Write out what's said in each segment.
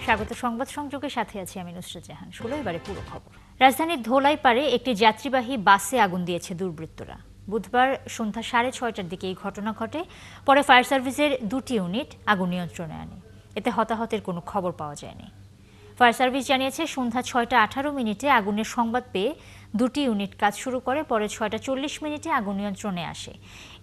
স্বাগত সংবাদ সংযোগের সাথে আছি আমি নুসরাত জাহান। শুরু এবারে পুরো খবর। রাজধানীর ধোলাই পারে একটি যাত্রীবাহী বাসে আগুন দিয়েছে দুর্বৃত্তরা। বুধবার সন্ধ্যা 6:30টার দিকে এই ঘটনা ঘটে। পরে ফায়ার সার্ভিসের 2টি ইউনিট আগুন নিয়ন্ত্রণে আনে। এতে হতাহতের কোনো খবর পাওয়া যায়নি। ফায়ার সার্ভিস জানিয়েছে সন্ধ্যা 6:18 আগুনের সংবাদ পেয়ে 2টি ইউনিট কাজ শুরু করে। পরে 6:40 আগুন নিয়ন্ত্রণে আসে।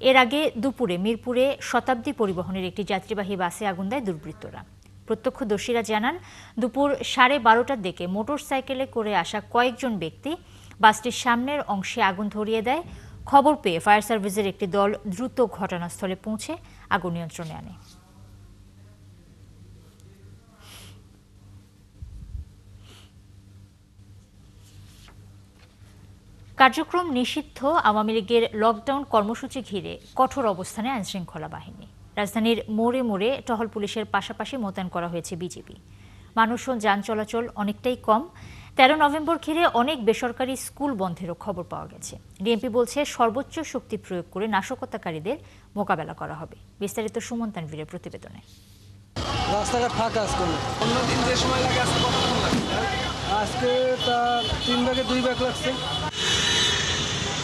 এর আগে দুপুরে মিরপুরে শতাব্দী পরিবহনের একটি যাত্রীবাহী বাসে আগুন দেয় দুর্বৃত্তরা। প্রত্যক্ষদর্শীরা জানান দুপুর 12:30টার দিকে মোটরসাইকেলে করে আসা কয়েকজন ব্যক্তি বাসটির সামনের অংশে আগুন ধরিয়ে দেয়। খবর পেয়ে ফায়ার সার্ভিসের একটি দল দ্রুত ঘটনাস্থলে পৌঁছে আগুন নিয়ন্ত্রণে আনে। কার্যক্রম নিষিদ্ধ আওয়ামী লীগের লকডাউন কর্মসূচি ঘিরে কঠোর অবস্থানে আইনশৃঙ্খলা বাহিনী। রাজধানীর মোড়ে মোড়ে টহল পুলিশের পাশাপাশি মোতায়েন করা হয়েছে বিজিবি। মানুষ ও যান চলাচল অনেকটাই কম। 13 নভেম্বর ঘিরে অনেক বেসরকারি স্কুল বন্ধেরও খবর পাওয়া গেছে। ডিএমপি বলছে সর্বোচ্চ শক্তি প্রয়োগ করে নাশকতাকারীদের মোকাবেলা করা হবে। বিস্তারিত সুমন তানভীরের প্রতিবেদনে। রাস্তাঘাট ফাঁকা আজকে, অন্যদিন যে সময় লাগে আজকে কতক্ষণ লাগে? আজকে তা 3 ভাগে 2 ভাগ লাগছে।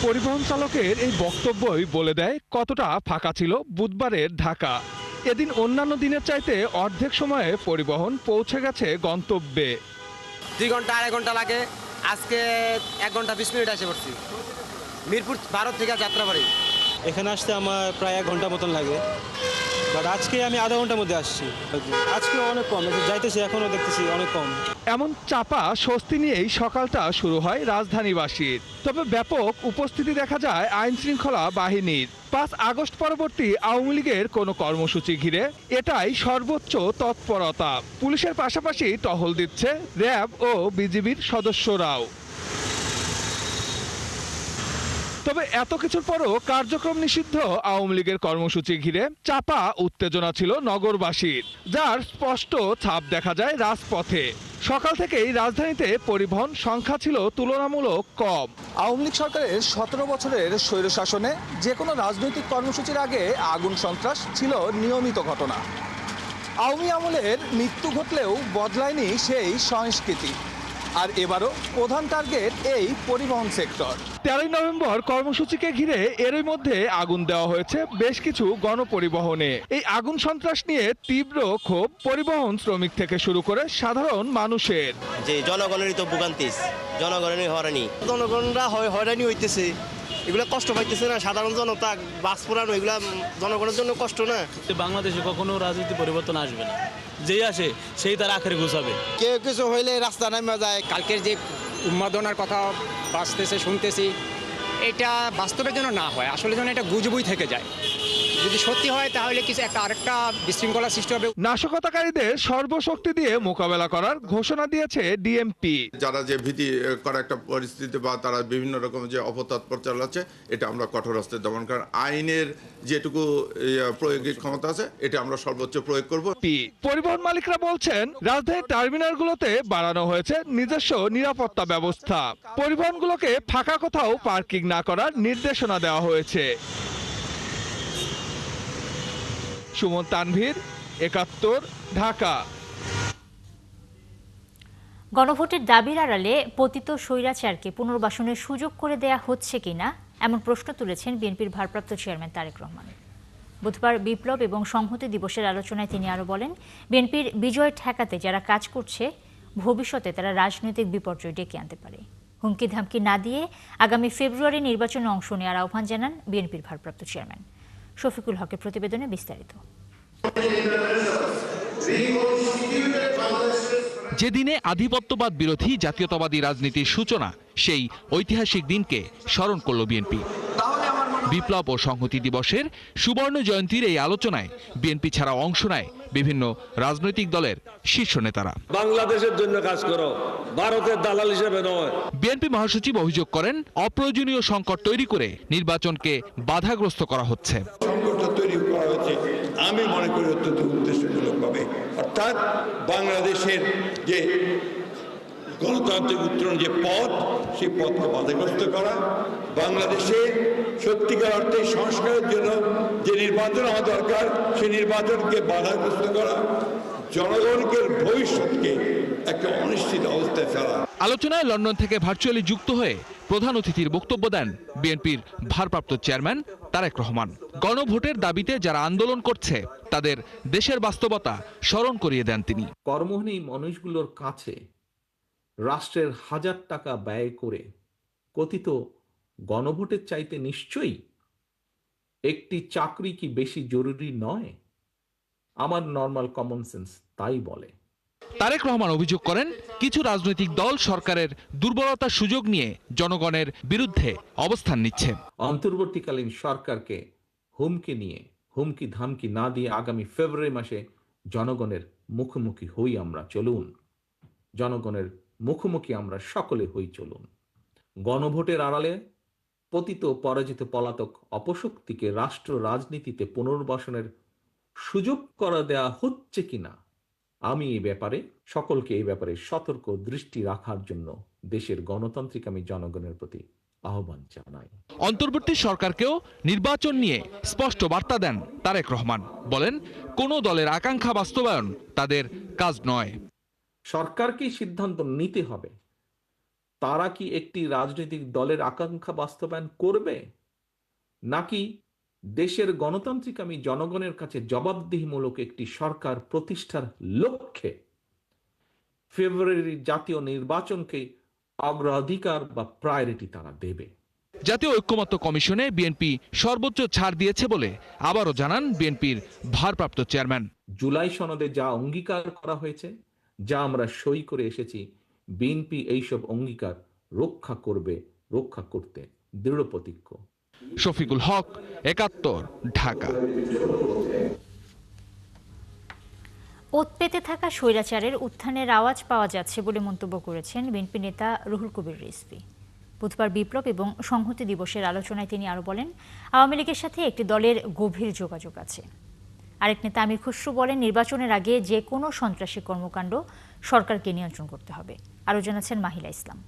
পরিবহন চালকের এই বক্তব্যই বলে দেয় কতটা ফাঁকা ছিল বুধবারের ঢাকা। এদিন অন্যান্য দিনের চাইতে অর্ধেক সময়ে পরিবহন পৌঁছে গেছে গন্তব্যে। 2 ঘন্টা 2.5 ঘন্টা লাগে, আজকে 1 ঘন্টা 20 মিনিট আসে পড়ছি মিরপুর ভারত থেকে যাত্রাবাড়ি। এখানে আসতে আমার প্রায় 1 ঘন্টা মতন লাগে, বাট আজকে আমি আধা ঘন্টার মধ্যে আসছি। আজকে অনেক কম যাইতেছি, এখনও দেখতেছি অনেক কম। এমন চাপা স্বস্তি নিয়েই সকালটা শুরু হয় রাজধানীবাসীর। তবে ব্যাপক উপস্থিতি দেখা যায় আইন শৃঙ্খলা বাহিনীর। 5 আগস্ট পরবর্তী আওয়ামী লীগের কোনো কর্মসূচি ঘিরে এটাই সর্বোচ্চ তৎপরতা। পুলিশের পাশাপাশি টহল দিচ্ছে র্যাব ও বিজিবির সদস্যরাও। তবে এত কিছুর পরও কার্যক্রম নিষিদ্ধ আওয়ামী লীগের কর্মসূচি ঘিরে চাপা উত্তেজনা ছিল নগরবাসীর, যার স্পষ্ট ছাপ দেখা যায় রাজপথে। সকাল থেকেই রাজধানীতে পরিবহন সংখ্যা ছিল তুলনামূলক কম। আওয়ামী লীগ সরকারের 17 বছরের স্বৈরশাসনে যে কোনো রাজনৈতিক কর্মসূচির আগে আগুন সন্ত্রাস ছিল নিয়মিত ঘটনা। আওয়ামী আমলের মৃত্যু ঘটলেও বদলায়নি সেই সংস্কৃতি। আর এবারও প্রধান টার্গেট এই পরিবহন সেক্টর। 13 নভেম্বর কর্মসূচিকে ঘিরে এরই মধ্যে আগুন দেওয়া হয়েছে বেশ কিছু গণপরিবহনে। এই আগুন সন্ত্রাস নিয়ে তীব্র ক্ষোভ পরিবহন শ্রমিক থেকে শুরু করে সাধারণ মানুষের। যে জনগণেরই তো ভোগান্তিস, জনগণেরই হয়রানি, জনগণরা হয়রানি হইতেছে, এগুলো কষ্ট পাইতেছে না সাধারণ জনতা। বাস পোড়ানো এগুলা জনগণের জন্য কষ্ট না। বাংলাদেশে কখনো রাজনীতি পরিবর্তন আসবে না, যেই আসে সেই তার আখের ঘুষাবে। কেউ কিছু হইলে রাস্তা নামে যায়। কালকের যে উন্মাদনার কথা বাঁচতেছে শুনতেছি, এটা বাস্তবের জন্য না হয়, আসলে যেন এটা গুজবই থেকে যায়। যদি সত্যি হয় তাহলে কিছু আরেকটা বিশৃঙ্খলা সৃষ্টি হবে। নাশকতাকারীদের সর্বশক্তি দিয়ে মোকাবেলা করার ঘোষণা দিয়েছে ডিএমপি। যারা যে ভীতি করা একটা পরিস্থিতি বা তারা বিভিন্ন রকম যে অপতৎপর চালাচ্ছে, এটা আমরা কঠোর হস্তে দমন করার আইনের যেটুকু প্রয়োগিক ক্ষমতা আছে এটা আমরা সর্বোচ্চ প্রয়োগ করব। পরিবহন মালিকরা বলছেন রাজধানীর টার্মিনালগুলোতে বাড়ানো হয়েছে নিজস্ব নিরাপত্তা ব্যবস্থা। পরিবহনগুলোকে ফাঁকা কোথাও পার্কিং না করার নির্দেশনা দেওয়া হয়েছে। সুমন তানভীর, 71, ঢাকা। গণভোটের দাবির আড়ালে পতিত স্বৈরাচারকে পুনর্বাসনের সুযোগ করে দেয়া হচ্ছে কিনা এমন প্রশ্ন তুলেছেন বিএনপির ভারপ্রাপ্ত চেয়ারম্যান তারেক রহমান। বুধবার বিপ্লব এবং সংহতি দিবসের আলোচনায় তিনি আরও বলেন, বিএনপির বিজয় ঠেকাতে যারা কাজ করছে ভবিষ্যতে তারা রাজনৈতিক বিপর্যয় ডেকে আনতে পারে। হুমকি ধামকি না দিয়ে আগামী ফেব্রুয়ারি নির্বাচনে অংশ নেওয়ার আহ্বান জানান বিএনপির ভারপ্রাপ্ত চেয়ারম্যান। শফিকুল হকের প্রতিবেদনে বিস্তারিত। যেদিনে আধিপত্যবাদ বিরোধী জাতীয়তাবাদী রাজনীতির সূচনা, সেই ঐতিহাসিক দিনকে স্মরণ করল বিএনপি। বিপ্লব ও সংহতি দিবসের সুবর্ণ জয়ন্তীর এই আলোচনায় বিএনপি ছাড়া অংশ নেয় বিভিন্ন রাজনৈতিক দলের শীর্ষ নেতারা। বাংলাদেশের জন্য কাজ করো, ভারতের দালাল হিসেবে নয়। বিএনপি মহাসচিব অভিযোগ করেন, অপ্রয়োজনীয় সংকট তৈরি করে নির্বাচনকে বাধাগ্রস্ত করা হচ্ছে। সংকটটা তৈরি করা হচ্ছে আমি মনে করি অত্যন্ত উদ্দেশ্যমূলকভাবে, অর্থাৎ বাংলাদেশের যে গণতান্ত্রিক উত্তরণ যে পথ, সেই পথকে বাধাগ্রস্ত করা, বাংলাদেশে সত্যিকার অর্থে সংস্কারের জন্য যে নির্বাচন হওয়া দরকার সেই নির্বাচনকে বাধাগ্রস্ত করা, জনগণকে ভবিষ্যৎকে একটা অনিশ্চিত অবস্থায় ফেলা। আলোচনায় লন্ডন থেকে ভার্চুয়ালি যুক্ত হয়ে প্রধান অতিথির বক্তব্য দেন বিএনপির ভারপ্রাপ্ত চেয়ারম্যান তারেক রহমান। গণভোটের দাবিতে যারা আন্দোলন করছে তাদের দেশের বাস্তবতা স্মরণ করিয়ে দেন তিনি। কর্মহীন এই মানুষগুলোর কাছে রাষ্ট্রের হাজার টাকা ব্যয় করে কথিত গণভোটের চাইতে নিশ্চয়ই একটি চাকরি কি বেশি জরুরি নয়? আমার নর্মাল কমন সেন্স তাই বলে। তারেক রহমান অভিযোগ করেন, কিছু রাজনৈতিক দল সরকারের দুর্বলতার সুযোগ নিয়ে জনগণের বিরুদ্ধে অবস্থান নিচ্ছে। অন্তর্বর্তীকালীন সরকারকে হুমকি ধামকি না দিয়ে আগামী ফেব্রুয়ারি মাসে জনগণের মুখোমুখি হই আমরা, চলুন। জনগণের মুখোমুখি আমরা সকলে হই, চলুন। গণভোটের আড়ালে পতিত পরাজিত পলাতক অপশক্তিকে রাষ্ট্র রাজনীতিতে পুনর্বাসনের সুযোগ করে দেয়া হচ্ছে কিনা আমি সকলকে এই ব্যাপারে সতর্ক দৃষ্টি রাখার জন্য দেশের গণতান্ত্রিক আমি জনগণের প্রতি আহ্বান জানাই। অন্তর্বর্তী সরকারকেও নির্বাচন নিয়ে স্পষ্ট বার্তা দেন তারেক রহমান। বলেন, কোনো দলের আকাঙ্ক্ষা বাস্তবায়ন তাদের কাজ নয়। সরকারকেই সিদ্ধান্ত নিতে হবে তারা কি একটি রাজনৈতিক দলের আকাঙ্ক্ষা বাস্তবায়ন করবে, নাকি দেশের গণতান্ত্রিক আমি জনগণের কাছে জবাবদিহিমূলক একটি সরকার প্রতিষ্ঠার লক্ষ্যে ফেব্রুয়ারির জাতীয় নির্বাচনকে অগ্রাধিকার বা প্রায়োরিটি তারা দেবে। জাতীয় ঐক্যমত্য কমিশনে বিএনপি সর্বোচ্চ ছাড় দিয়েছে বলে আবারও জানান বিএনপির ভারপ্রাপ্ত চেয়ারম্যান। জুলাই সনদে যা অঙ্গীকার করা হয়েছে, যা আমরা সই করে এসেছি, বিএনপি এইসব অঙ্গীকার রক্ষা করতে দৃঢ় প্রতিজ্ঞ। শফিকুল হক, ৭১, ঢাকা। ওত পেতে থাকা স্বৈরাচারের উত্থানের আওয়াজ পাওয়া যাচ্ছে বলে মন্তব্য করেছেন বিএনপি নেতা রুহুল কবির রিজভী। বুধবার বিপ্লব এবং সংহতি দিবসের আলোচনায় তিনি আরও বলেন, আওয়ামী লীগের সাথে একটি দলের গভীর যোগাযোগ আছে। আরেক নেতা আমির খসরু বলেন, নির্বাচনের আগে যে কোনো সন্ত্রাসী কর্মকাণ্ড সরকারকে নিয়ন্ত্রণ করতে হবে। আরও জানাচ্ছেন মাহিলা ইসলাম।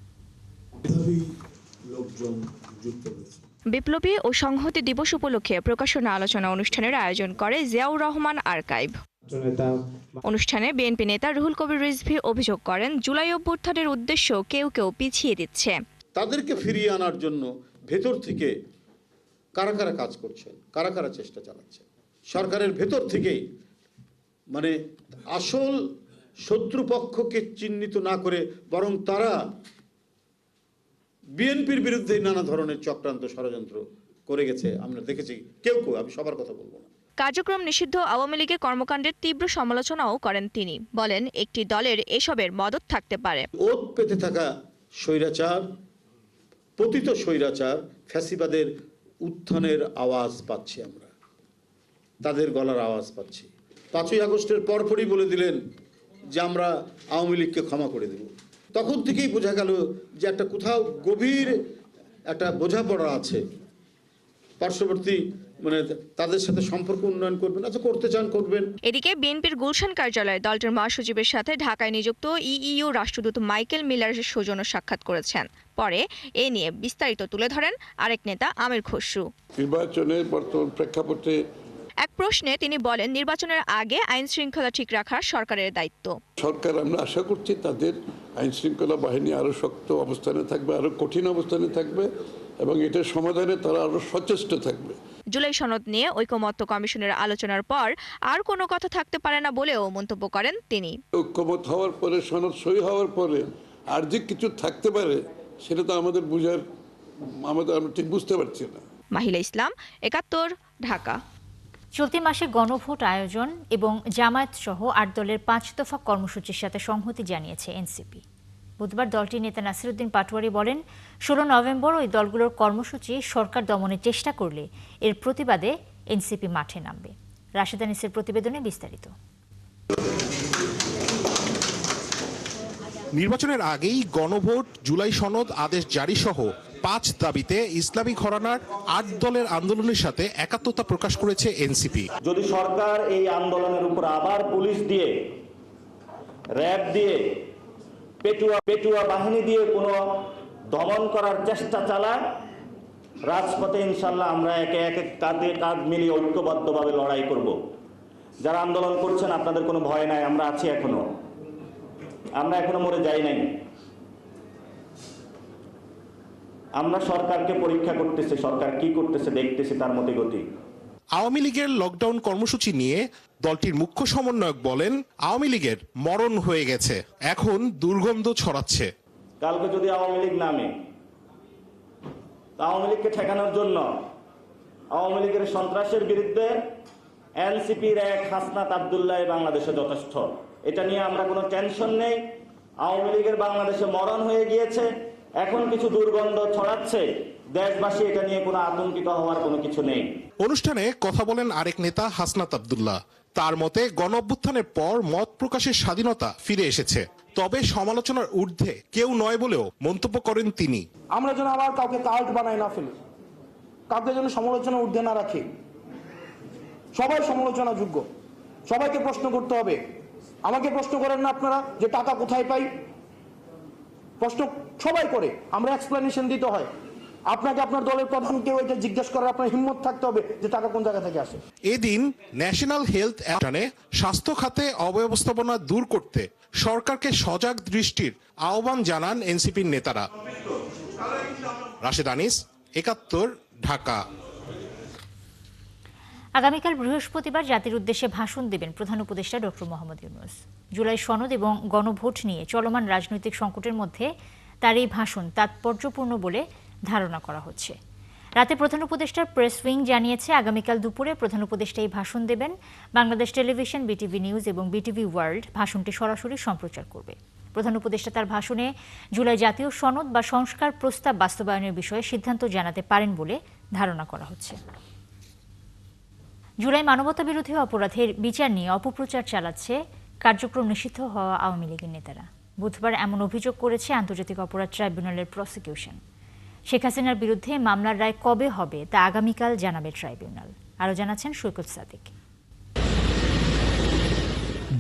বিপ্লবী ও সংহতি দিবস উপলক্ষে প্রকাশনা আলোচনা অনুষ্ঠানের আয়োজন করে জিয়াউর রহমান আর্কাইভ। অনুষ্ঠানে বিএনপি নেতা রুহুল কবির রিজভী অভিযোগ করেন, জুলাই অভ্যুত্থানের উদ্দেশ্য কেউ পিছিয়ে দিচ্ছে। তাদেরকে ফিরিয়ে আনার জন্য ভেতর থেকে কারা কারা কাজ করছেন, কারা কারা চেষ্টা চালাচ্ছেন, সরকারের ভেতর থেকেই আসল শত্রুপক্ষকে চিহ্নিত না করে বরং তারা বিএনপির বিরুদ্ধে নানা ধরনের চক্রান্ত ষড়যন্ত্র করে গেছে। আমরা দেখেছি কেউ আমি সবার কথা বলবো না। কার্যক্রম নিষিদ্ধ আওয়ামী লীগের কর্মকাণ্ডের তীব্র সমালোচনাও করেন তিনি। বলেন, একটি দলের এসবের মদত থাকতে পারে। ওত পেতে থাকা স্বৈরাচার, পতিত স্বৈরাচার, ফ্যাসিবাদের উত্থানের আওয়াজ পাচ্ছি আমরা, তাদের গলার আওয়াজ পাচ্ছি। 5ই আগস্টের পরপরই বলে দিলেন যে আমরা আওয়ামী লীগকে ক্ষমা করে দেব। তখন থেকেই বোঝা গেল যে একটা কোথাও গভীর একটা বোঝাপড়া আছে। পার্শ্ববর্তী তাদের সাথে সম্পর্ক উন্নয়ন করবেন, আচ্ছা করতে চান করবেন। এদিকে বিএনপির গুলশান কার্যালয়ে দলটির মহাসচিবের সাথে ঢাকায় নিযুক্ত ইইউ রাষ্ট্রদূত মাইকেল মিলারের সৌজন্য সাক্ষাৎ করেছেন। পরে এ নিয়ে বিস্তারিত তুলে ধরেন আরেক নেতা আমির খসরু। নির্বাচনের বর্তমান প্রেক্ষাপটে এক প্রশ্নে তিনি বলেন, নির্বাচনের আগে আইন শৃঙ্খলা ঠিক রাখা সরকারের দায়িত্ব। সরকার, আমরা আশা করছি তাদের আইন শৃঙ্খলা বাহিনী আরো শক্ত অবস্থানে থাকবে, আরো কঠিন অবস্থানে থাকবে এবং এটার সমাধানে তারা আরো সচেষ্ট থাকবে। জুলাই সনদ নিয়ে ঐকমত্য কমিশনের আলোচনার পর আর কোনো কথা থাকতে পারে না বলেও মন্তব্য করেন তিনি। ঐকমত হওয়ার পরে, সনদ সই হওয়ার পরে আর যে কিছু থাকতে পারে সেটা তো আমরা ঠিক বুঝতে পারছি না। মাহিলা ইসলাম, ৭১, ঢাকা। চলতি মাসে গণভোট আয়োজন এবং জামায়াত সহ 8 দলের 5 দফা কর্মসূচির সাথে সংহতি জানিয়েছে এনসিপি। বুধবার দলটির নেতা নাসিরউদ্দিন পাটোয়ারি বলেন, 16 নভেম্বর ওই দলগুলোর কর্মসূচি সরকার দমনের চেষ্টা করলে এর প্রতিবাদে এনসিপি মাঠে নামবে। রাশেদ আনিসের প্রতিবেদনে বিস্তারিত। নির্বাচনের আগেই গণভোট, জুলাই সনদ আদেশ জারি সহ 5 দাবিতে ইসলামী ঘরানার 8 দলের আন্দোলনের সাথে একাত্মতা প্রকাশ করেছে এনসিপি। যদি সরকার এই আন্দোলনের উপর আবার পুলিশ দিয়ে, র্যাব দিয়ে, পেটুয়া বাহিনী দিয়ে কোনো দমন করার চেষ্টা চালায়, রাজপথে ইনশাল্লাহ আমরা একে একে কাঁধে কাঁধ মিলিয়ে ঐক্যবদ্ধভাবে লড়াই করব। যারা আন্দোলন করছেন আপনাদের কোনো ভয় নাই, আমরা আছি এখনো, আমরা এখনো মরে যাই নাই। আমরা সরকারকে পরীক্ষা করতেছি, সরকার কি করতেছে দেখতেছি, তার মতে গতি। আওয়ামী লীগের লকডাউন কর্মসূচি নিয়ে দলটির মুখ্য সমন্বয়ক বলেন, আওয়ামী লীগের মরণ হয়ে গেছে, এখন দুর্গন্ধ ছড়াচ্ছে। কালকে যদি আওয়ামী লীগ নামে, আওয়ামী লীগকে ঠেকানোর জন্য আওয়ামী লীগের সন্ত্রাসের বিরুদ্ধে এনসিপির এক হাসনাত আব্দুল্লাহ বাংলাদেশে যথেষ্ট। এটা নিয়ে আমরা কোনো টেনশন নেই। আওয়ামী লীগের বাংলাদেশে মরণ হয়ে গিয়েছে, এখন কিছু দুর্গন্ধ ছড়াচ্ছে, দেশবাসী এটা নিয়ে কোনো আতঙ্কিত হওয়ার কোনো কিছু নেই। অনুষ্ঠানে কথা বলেন আরেক নেতা হাসনাত আব্দুল্লাহ। তার মতে গণ অভ্যুত্থানের পর মত প্রকাশের স্বাধীনতা ফিরে এসেছে, তবে সমালোচনার ঊর্ধ্বে কেউ নয় বলেও মন্তব্য করেন তিনি। আমরা যেন আবার কাউকে কাল্ট বানাই না ফেলি, কাউকে যেন সমালোচনা ঊর্ধ্বে না রাখি। সবাই সমালোচনা যোগ্য, সবাইকে প্রশ্ন করতে হবে। আমাকে প্রশ্ন করেন না আপনারা যে টাকা কোথায় পাই, প্রশ্ন সবাই করে, আমরা এক্সপ্লেনেশন দিতে হয়। আপনাকে আপনার দলের প্রধানকে ওইটা জিজ্ঞেস করার আপনার হিম্মত থাকতে হবে যে টাকা কোন জায়গা থেকে আসে। এদিন ন্যাশনাল হেলথ অ্যাকশনে স্বাস্থ্য খাতে অব্যবস্থাপনা দূর করতে সরকারকে সজাগ দৃষ্টির আহ্বান জানান এনসিপির নেতারা। রাশেদ আনিস, ৭১, ঢাকা। আগামীকাল বৃহস্পতিবার জাতির উদ্দেশ্যে ভাষণ দেবেন প্রধান উপদেষ্টা ডক্টর মোহাম্মদ ইউনূস। জুলাই সনদ এবং গণভোট নিয়ে চলমান রাজনৈতিক সংকটের মধ্যে তার এই ভাষণ তাৎপর্যপূর্ণ বলে ধারণা করা হচ্ছে। রাতে প্রধান উপদেষ্টার প্রেস উইং জানিয়েছে, আগামীকাল দুপুরে প্রধান উপদেষ্টা এই ভাষণ দেবেন। বাংলাদেশ টেলিভিশন, বিটিভি নিউজ এবং বিটিভি ওয়ার্ল্ড ভাষণটি সরাসরি সম্প্রচার করবে। প্রধান উপদেষ্টা তার ভাষণে জুলাই জাতীয় সনদ বা সংস্কার প্রস্তাব বাস্তবায়নের বিষয়ে সিদ্ধান্ত জানাতে পারেন বলে ধারণা করা হচ্ছে। জুলাই মানবতাবিরোধী অপরাধের বিচার নিয়ে অপপ্রচার চালাচ্ছে কার্যক্রম নিষিদ্ধ হওয়া আওয়ামী লীগের নেতারা। বুধবার এমন অভিযোগ করেছে আন্তর্জাতিক অপরাধ ট্রাইব্যুনালের প্রসিকিউশন। শেখ হাসিনার বিরুদ্ধে মামলার রায় কবে হবে তা আগামীকাল জানাবে ট্রাইব্যুনাল। আরও জানাচ্ছেন সৈকত সাদিক।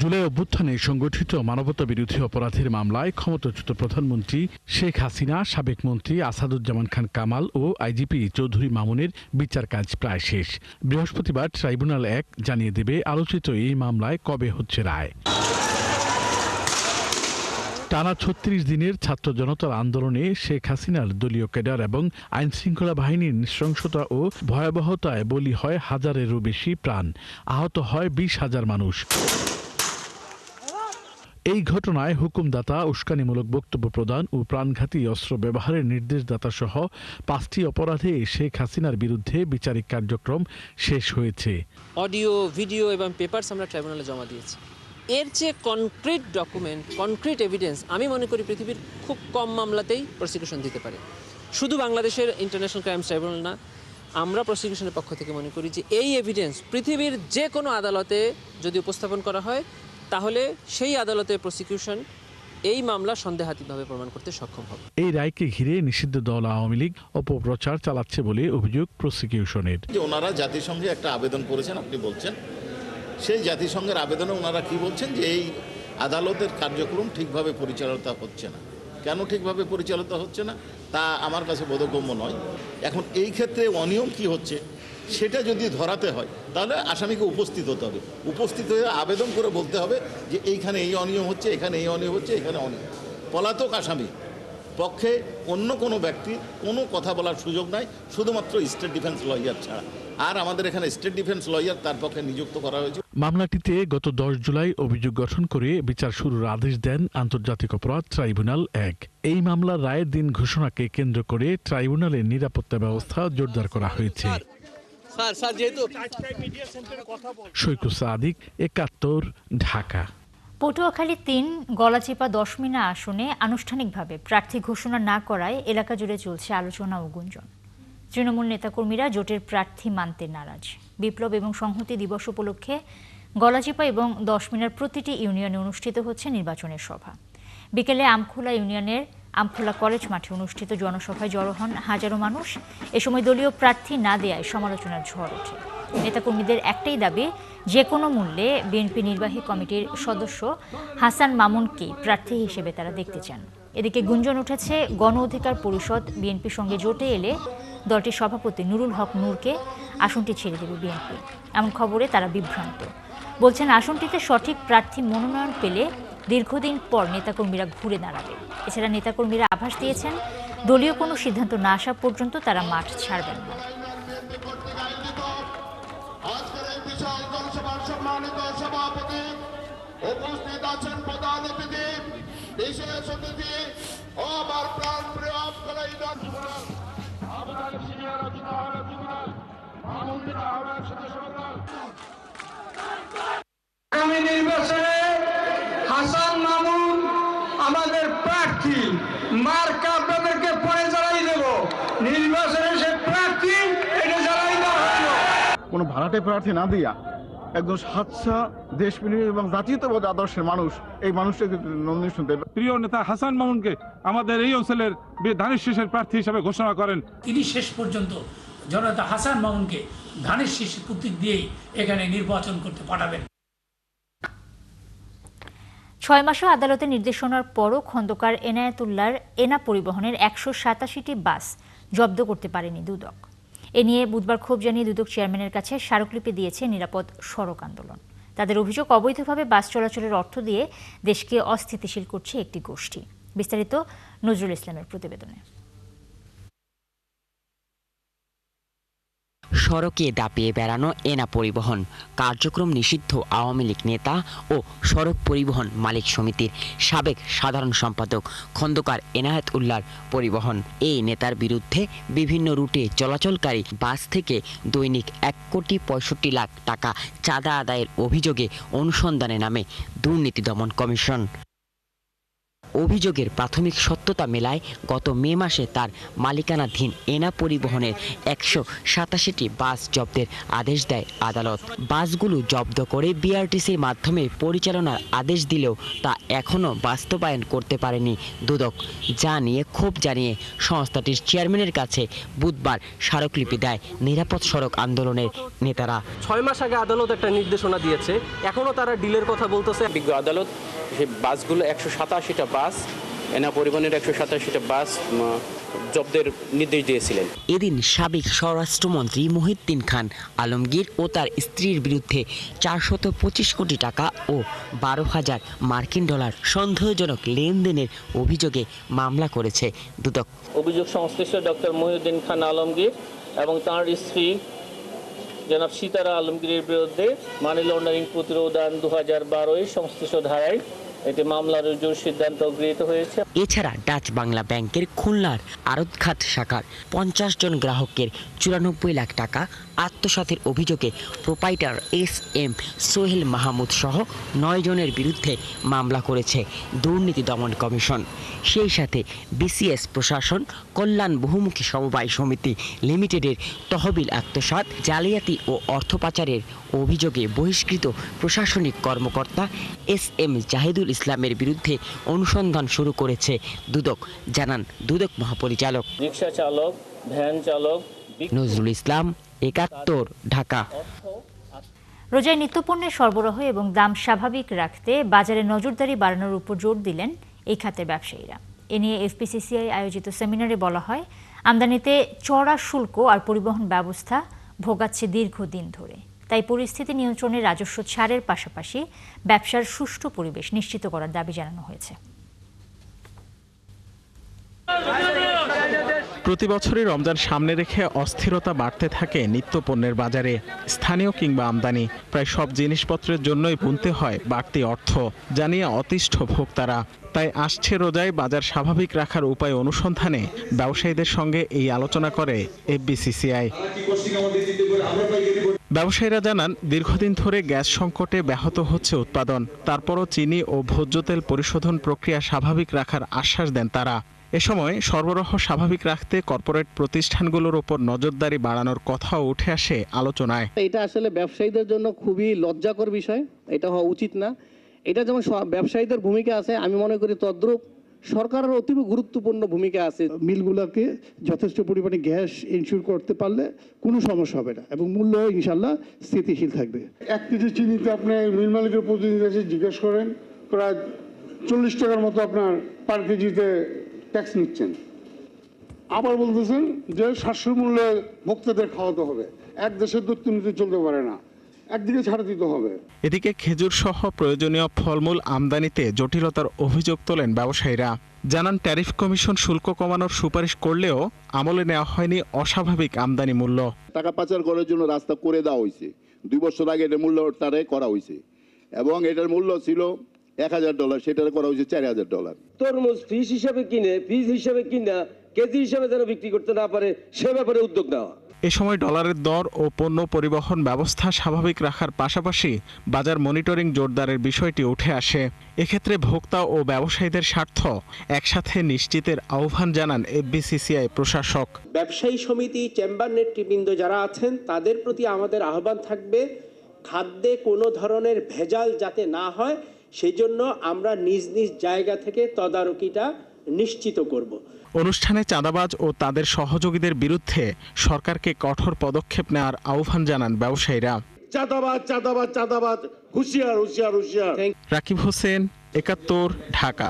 জুলাই অভ্যুত্থানে সংগঠিত মানবতাবিরোধী অপরাধের মামলায় ক্ষমতাচ্যুত প্রধানমন্ত্রী শেখ হাসিনা, সাবেক মন্ত্রী আসাদুজ্জামান খান কামাল ও আইজিপি চৌধুরী মামুনের বিচার কাজ প্রায় শেষ। বৃহস্পতিবার ট্রাইব্যুনাল ১ জানিয়ে দেবে আলোচিত এই মামলায় কবে হচ্ছে রায়। টানা ৩৬ দিনের ছাত্র জনতার আন্দোলনে শেখ হাসিনার দলীয় ক্যাডার এবং আইনশৃঙ্খলা বাহিনীর নৃশংসতা ও ভয়াবহতায় বলি হয় হাজারেরও বেশি প্রাণ, আহত হয় ২০,০০০ মানুষ। এই ঘটনায় হুকুমদাতা, উস্কানিমূলক বক্তব্য প্রদান ও প্রাণঘাতী অস্ত্র ব্যবহারের নির্দেশদাতা সহ ৫টি অপরাধে শেখ হাসিনার বিরুদ্ধে বিচারিক কার্যক্রম শেষ হয়েছে। অডিও, ভিডিও এবং পেপারস আমরা ট্রাইব্যুনালে জমা দিয়েছি। এর চেয়ে কনক্রিট ডকুমেন্ট, কনক্রিট এভিডেন্স আমি মনে করি পৃথিবীর খুব কম মামলাতেই প্রসিকিউশন দিতে পারে। শুধু বাংলাদেশের ইন্টারন্যাশনাল ক্রাইমস ট্রাইব্যুনাল না, আমরা প্রসিকিউশনের পক্ষ থেকে মনে করি যে এই এভিডেন্স পৃথিবীর যে কোনো আদালতে যদি উপস্থাপন করা হয় তাহলে সেই আদালতের প্রসিকিউশন এই মামলা সন্দেহাতীতভাবে প্রমাণ করতে সক্ষম হবে। এই রায়কে ঘিরে নিষিদ্ধ দল আওয়ামী লীগ অপপ্রচার চালাচ্ছে বলে অভিযোগ প্রসিকিউশনের। ওনারা জাতিসংঘে একটা আবেদন করেছেন, আপনি বলছেন সেই জাতিসংঘের আবেদনে ওনারা কি বলছেন যে এই আদালতের কার্যক্রম ঠিকভাবে পরিচালিত হচ্ছে না। কেন ঠিকভাবে পরিচালিত হচ্ছে না তা আমার কাছে বোধগম্য নয়। এখন এই ক্ষেত্রে অনিয়ম কি হচ্ছে সেটা যদি ধরাতে হয় তাহলে আসামিকে উপস্থিত হতে হবে, উপস্থিত হয়ে আবেদন করে বলতে হবে যে এইখানে এই অনিয়ম হচ্ছে, এখানে এই অনিয়ম হচ্ছে, এখানে অনিয়ম। পলাতক আসামি পক্ষে অন্য কোনো ব্যক্তির কোনো কথা বলার সুযোগ নাই, শুধুমাত্র স্টেট ডিফেন্স লয়ার ছাড়া। আর আমাদের এখানে স্টেট ডিফেন্স লয়ার তার পক্ষে নিযুক্ত করা হয়েছে। মামলাটিতে গত ১০ জুলাই অভিযোগ গঠন করে বিচার শুরুর আদেশ দেন আন্তর্জাতিক অপরাধ ট্রাইব্যুনাল ১। এই মামলার রায়ের দিন ঘোষণাকে কেন্দ্র করে ট্রাইব্যুনালের নিরাপত্তা ব্যবস্থা জোরদার করা হয়েছে। সৈকত সাদিক, ৭১, ঢাকা। পটুয়াখালী ৩ গলাচিপা ১০ মিনা আসনে আনুষ্ঠানিকভাবে প্রার্থী ঘোষণা না করায় এলাকা জুড়ে চলছে আলোচনা ও গুঞ্জন। তৃণমূল নেতাকর্মীরা জোটের প্রার্থী মানতে নারাজ। বিপ্লব এবং সংহতি দিবস উপলক্ষে গলাচিপা এবং ১০ মিনার প্রতিটি ইউনিয়নে অনুষ্ঠিত হচ্ছে নির্বাচনের সভা। বিকেলে আমখোলা ইউনিয়নের আমখোলা কলেজ মাঠে অনুষ্ঠিত জনসভায় জড়ো হন হাজারো মানুষ। এ সময় দলীয় প্রার্থী না দেয়ায় সমালোচনার ঝড় ওঠে। নেতাকর্মীদের একটাই দাবি, যে কোনো মূল্যে বিএনপি নির্বাহী কমিটির সদস্য হাসান মামুনকে প্রার্থী হিসেবে তারা দেখতে চান। এদিকে গুঞ্জন উঠেছে গণ অধিকার পরিষদ বিএনপির সঙ্গে জোটে এলে দলটির সভাপতি নুরুল হক নূরকে আসনটি ছেড়ে দেবে বিএনপি। এমন খবরে তারা বিভ্রান্ত। বলছেন আসনটিতে সঠিক প্রার্থী মনোনয়ন পেলে দীর্ঘদিন পর নেতাকর্মীরা ঘুরে দাঁড়াবে। এছাড়া নেতাকর্মীরা আভাস দিয়েছেন দলীয় কোনো সিদ্ধান্ত না আসা পর্যন্ত তারা মাঠ ছাড়বেন না। উপস্থিত আছেন প্রধান অতিথি, বিশেষ অতিথি, আমার প্রাণ প্রিয় আগামী নির্বাচনে হাসান মামুন আমাদের প্রার্থী, মার্কা আপনাদেরকে পরে জানাই দেব। নির্বাচনে সে প্রার্থী, এটা জানাই দেওয়া হলো। কোনো ভাড়াটে প্রার্থী না দিয়া একজন স্বাচ্ছা দেশপ্রেমী এবং জাতীয়তাবাদ আদর্শের মানুষ এই মানুষটাকে নমিনেশন দেবে। প্রিয় নেতা হাসান মামুনকে আমাদের এই অঞ্চলের ধানের শীষের প্রার্থী হিসেবে ঘোষণা করেন। তিনি শেষ পর্যন্ত জনতা হাসান মামুনকে ধানের শীষ প্রতীক দিয়েই এখানে নির্বাচন করতে পাঠাবেন। 6 মাসও আদালতের নির্দেশনার পরও খন্দকার এনায়েতুল্লাহর এনা পরিবহনের 187টি বাস জব্দ করতে পারেনি দুদক। এ নিয়ে বুধবার ক্ষোভ জানিয়ে দুদক চেয়ারম্যানের কাছে স্মারকলিপি দিয়েছে নিরাপদ সড়ক আন্দোলন। তাদের অভিযোগ, অবৈধভাবে বাস চলাচলের অর্থ দিয়ে দেশকে অস্থিতিশীল করছে একটি গোষ্ঠী। বিস্তারিত নজরুল ইসলামের প্রতিবেদনে। সড়কে দাপিয়ে বেড়ানো এনা পরিবহন কার্যক্রম নিষিদ্ধ আওয়ামী লীগ নেতা ও সড়ক পরিবহন মালিক সমিতির সাবেক সাধারণ সম্পাদক খন্দকার এনায়েতুল্লাহর পরিবহন। এই নেতার বিরুদ্ধে বিভিন্ন রুটে চলাচলকারী বাস থেকে দৈনিক 1,65,00,000 টাকা চাঁদা আদায়ের অভিযোগে অনুসন্ধানে নামে দুর্নীতি দমন কমিশন। অভিযোগের প্রাথমিক সত্যতা মেলায় গত মে মাসে তার মালিকানাধীন এনা পরিবহনের 187টি বাস জব্দের আদেশ দেয় আদালত। বাসগুলো জব্দ করে বিআরটিসির মাধ্যমে পরিচালনার আদেশ দিলেও তা এখনও বাস্তবায়ন করতে পারেনি দুদক, যা নিয়ে ক্ষোভ জানিয়ে সংস্থাটির চেয়ারম্যানের কাছে বুধবার স্মারকলিপি দেয় নিরাপদ সড়ক আন্দোলনের নেতারা। 6 মাস আগে আদালত একটা নির্দেশনা দিয়েছে, এখনও তারা ডিলের কথা বলতেছে। বিজ্ঞ আদালত সেই বাসগুলো 187টা বাস, এনা পরিবহনের 187টা বাস জব্দের নির্দেশ দিয়েছিলেন। এদিন সাবেক স্বরাষ্ট্রমন্ত্রী মহিউদ্দিন খান আলমগীর ও তার স্ত্রীর বিরুদ্ধে 425 কোটি টাকা ও 12,000 মার্কিন ডলার সন্দেহজনক লেনদেনের অভিযোগে মামলা করেছে দুদক। অভিযোগ সংশ্লিষ্ট ডক্টর মহিউদ্দিন খান আলমগীর এবং তাঁর স্ত্রী জনাব সীতারা আলমগীরের বিরুদ্ধে মানি লন্ডারিং প্রতিরোধ আইন 2012 সংশ্লিষ্ট ধারায় এটি মামলা রুজুর সিদ্ধান্ত গৃহীত হয়েছে। এছাড়া ডাচ বাংলা ব্যাংকের খুলনার আড়তঘাট শাখার 50 জন গ্রাহকের 94 লাখ টাকা আত্মসাতের অভিযোগে প্রোপাইটার SM সোহেল মাহমুদ সহ 9 জনের বিরুদ্ধে মামলা করেছে দুর্নীতি দমন কমিশন। সেই সাথে BCS প্রশাসন কল্যাণ বহুমুখী সমবায় সমিতি লিমিটেডের তহবিল আত্মসাৎ, জালিয়াতি ও অর্থ পাচারের অভিযোগে বহিষ্কৃত প্রশাসনিক কর্মকর্তা SM জাহিদুল ইসলামের বিরুদ্ধে অনুসন্ধান শুরু করেছে দুদক, জানান দুদক মহাপরিচালক। রিকশা চালক, ভ্যান চালক নজরুল ইসলাম, 71, ঢাকা। রোজায় নিত্যপণ্যের সরবরাহ এবং দাম স্বাভাবিক রাখতে বাজারে নজরদারি বাড়ানোর উপর জোর দিলেন এই খাতের ব্যবসায়ীরা। এ নিয়ে FPCCI আয়োজিত সেমিনারে বলা হয়, আমদানিতে চড়া শুল্ক আর পরিবহন ব্যবস্থা ভোগাচ্ছে দীর্ঘদিন ধরে। তাই পরিস্থিতি নিয়ন্ত্রণে রাজস্ব ছাড়ের পাশাপাশি ব্যবসার সুষ্ঠু পরিবেশ নিশ্চিত করার দাবি জানানো হয়েছে। প্রতি বছরই রমজান সামনে রেখে অস্থিরতা বাড়তে থাকে নিত্যপণ্যের বাজারে। স্থানীয় কিংবা আমদানি প্রায় সব জিনিসপত্রের জন্যই গুনতে হয় বাড়তি অর্থ, জানিয়ে অতিষ্ঠ ভোক্তারা। তাই আসছে রোজায় বাজার স্বাভাবিক রাখার উপায় অনুসন্ধানে ব্যবসায়ীদের সঙ্গে এই আলোচনা করে FBCCI। ব্যবসায়ীরা জানান, দীর্ঘদিন ধরে গ্যাস সংকটে ব্যাহত হচ্ছে উৎপাদন। তারপরও চিনি ও ভোজ্য তেল পরিশোধন প্রক্রিয়া স্বাভাবিক রাখার আশ্বাস দেন তারা। এ সময় সরবরাহ স্বাভাবিক রাখতে কর্পোরেট প্রতিষ্ঠানগুলোর উপর নজরদারি বাড়ানোর কথাও উঠে আসে আলোচনায়। এটা আসলে ব্যবসায়ীদের জন্য খুবই লজ্জাকর বিষয়, এটা হওয়া উচিত না। এটা যেমন ব্যবসায়ীদের ভূমিকা আছে, আমি মনে করি তদ্রূপ সরকারের অতীব গুরুত্বপূর্ণ ভূমিকা আছে। মিলগুলোকে যথেষ্ট পরিমাণে গ্যাস ইনশিওর করতে পারলে কোনো সমস্যা হবে না এবং মূল্য ইনশাল্লাহ স্থিতিশীল থাকবে। 1 কেজি চিনিতে আপনি মিল মালিকের প্রতিনিধি কাছে জিজ্ঞেস করেন, প্রায় 40 টাকার মতো আপনার পার কেজিতে ট্যাক্স নিচ্ছেন। আবার বলতেছেন যে 700 মূল্যে ভোক্তাদের খাওয়াতে হবে। এক দেশের দুর্নীতি চলতে পারে না। একদিকে ছাড় দিতে হবে। এদিকে খেজুর সহ প্রয়োজনীয় ফলমূল আমদানিতে জটিলতার অভিযোগ তোলেন ব্যবসায়ীরা। জানান ট্যারিফ কমিশন শুল্ক কমানোর সুপারিশ করলেও আমলে নেওয়া হয়নি অস্বাভাবিক আমদানি মূল্য। টাকা পাচার করার জন্য রাস্তা করে দেওয়া হয়েছে। 2 বছর আগে এটার মূল্য করা হয়েছে এবং এটার মূল্য ছিল $1000, সেটা করা হয়েছে $4000। তরমুজ ফিস হিসাবে কিনে কেজি হিসাবে যেন বিক্রি করতে না পারে সে ব্যাপারে উদ্যোগ নেওয়া। এ সময় ডলারের দর ও পণ্য পরিবহন ব্যবস্থা স্বাভাবিক রাখার পাশাপাশি বাজার মনিটরিং জোরদারের বিষয়টি উঠে আসে। এক্ষেত্রে ভোক্তা ও ব্যবসায়ীদের স্বার্থ একসাথে নিশ্চিতের আহ্বান জানান এফবিসিসিআই প্রশাসক। ব্যবসায়ী সমিতি, চেম্বার নেতৃবৃন্দ যারা আছেন তাদের প্রতি আমাদের আহ্বান থাকবে, খাদ্যে কোনো ধরনের ভেজাল যাতে না হয় সেই জন্য আমরা নিজ নিজ জায়গা থেকে তদারকিটা নিশ্চিত করব। অনুষ্ঠানে চাঁদাবাজ ও তাদের সহযোগীদের বিরুদ্ধে সরকারকে কঠোর পদক্ষেপ নেওয়ার আহ্বান জানান ব্যবসায়ীরা। চাঁদাবাজ হুঁশিয়ার। রাকিব হোসেন, ৭১, ঢাকা।